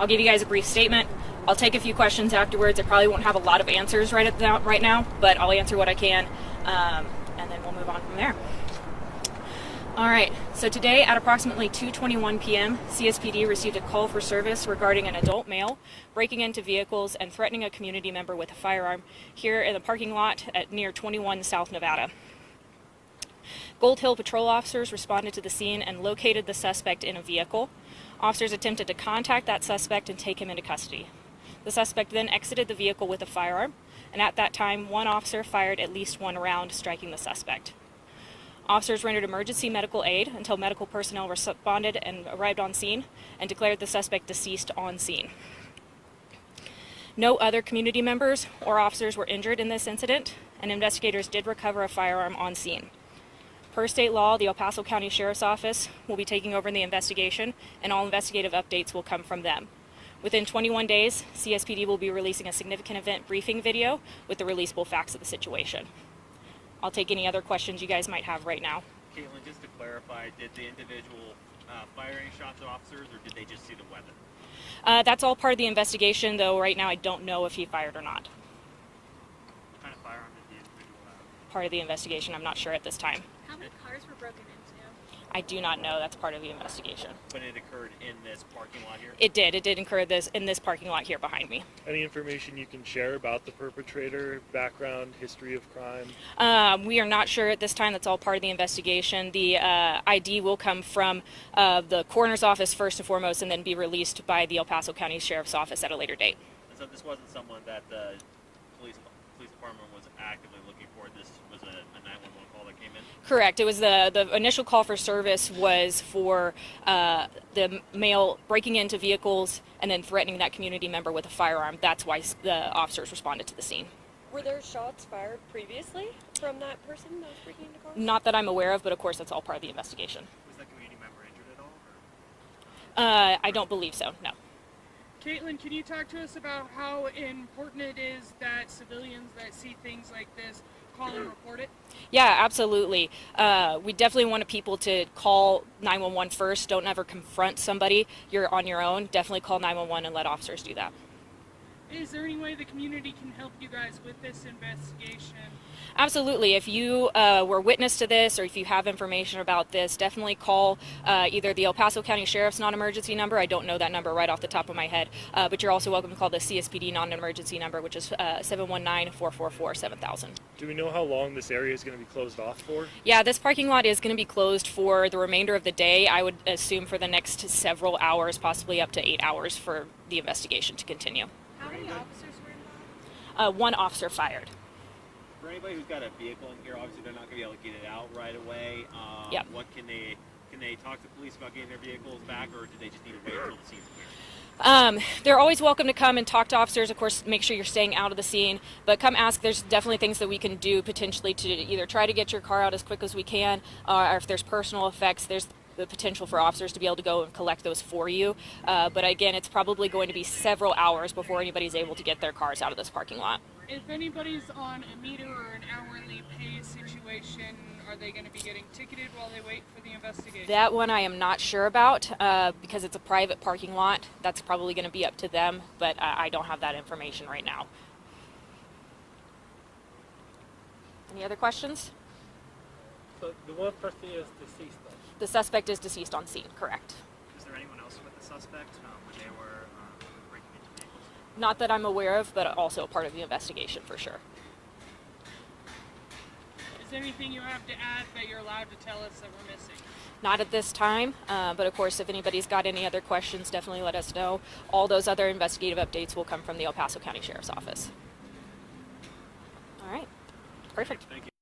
I'll give you guys a brief statement. I'll take a few questions afterwards. I probably won't have a lot of answers right now, but I'll answer what I can, and then we'll move on from there. All right, so today at approximately 2:21 p.m., CSPD received a call for service regarding an adult male breaking into vehicles and threatening a community member with a firearm here in the parking lot at near 21 South Nevada. Gold Hill patrol officers responded to the scene and located the suspect in a vehicle. Officers attempted to contact that suspect and take him into custody. The suspect then exited the vehicle with a firearm, and at that time, one officer fired at least one round, striking the suspect. Officers rendered emergency medical aid until medical personnel responded and arrived on scene and declared the suspect deceased on scene. No other community members or officers were injured in this incident, and investigators did recover a firearm on scene. Per state law, the El Paso County Sheriff's Office will be taking over the investigation, and all investigative updates will come from them. Within 21 days, CSPD will be releasing a significant event briefing video with the releasable facts of the situation. I'll take any other questions you guys might have right now. Caitlin, just to clarify, did the individual fire any shots at officers, or did they just see the weapon? That's all part of the investigation, though right now I don't know if he fired or not. What kind of firearm did the individual have? Part of the investigation, I'm not sure at this time. How many cars were broken into? I do not know. That's part of the investigation. But it occurred in this parking lot here? It did. It did occur in this parking lot here behind me. Any information you can share about the perpetrator, background, history of crime? We are not sure at this time. That's all part of the investigation. The ID will come from the coroner's office first and foremost, and then be released by the El Paso County Sheriff's Office at a later date. And so this wasn't someone that the police department was actively looking for. This was a 911 call that came in? Correct. It was the initial call for service was for the male breaking into vehicles and then threatening that community member with a firearm. That's why the officers responded to the scene. Were there shots fired previously from that person that was breaking into cars? Not that I'm aware of, but of course that's all part of the investigation. Was that community member injured at all? I don't believe so, no. Caitlin, can you talk to us about how important it is that civilians that see things like this call and report it? Yeah, absolutely. We definitely want people to call 911 first. Don't ever confront somebody. You're on your own. Definitely call 911 and let officers do that. Is there any way the community can help you guys with this investigation? Absolutely. If you were witness to this, or if you have information about this, definitely call either the El Paso County Sheriff's non-emergency number. I don't know that number right off the top of my head, but you're also welcome to call the CSPD non-emergency number, which is 719-444-7000. Do we know how long this area is going to be closed off for? Yeah, this parking lot is going to be closed for the remainder of the day. I would assume for the next several hours, possibly up to 8 hours for the investigation to continue. How many officers were involved? One officer fired. For anybody who's got a vehicle in here, obviously they're not going to be able to get it out right away. Yep. What can they talk to police about getting their vehicles back, or do they just need to wait until the scene's clear? They're always welcome to come and talk to officers. Of course, make sure you're staying out of the scene, but come ask. There's definitely things that we can do potentially to either try to get your car out as quick as we can, or if there's personal effects, there's the potential for officers to be able to go and collect those for you. But again, it's probably going to be several hours before anybody's able to get their cars out of this parking lot. If anybody's on a meter or an hourly pay situation, are they going to be getting ticketed while they wait for the investigation? That one I am not sure about because it's a private parking lot. That's probably going to be up to them, but I don't have that information right now. Any other questions? So the one person is deceased though? The suspect is deceased on scene, correct. Is there anyone else with the suspect when they were breaking into vehicles? Not that I'm aware of, but also a part of the investigation for sure. Is there anything you have to add that you're allowed to tell us that we're missing? Not at this time, but of course if anybody's got any other questions, definitely let us know. All those other investigative updates will come from the El Paso County Sheriff's Office. All right, perfect. Thank you.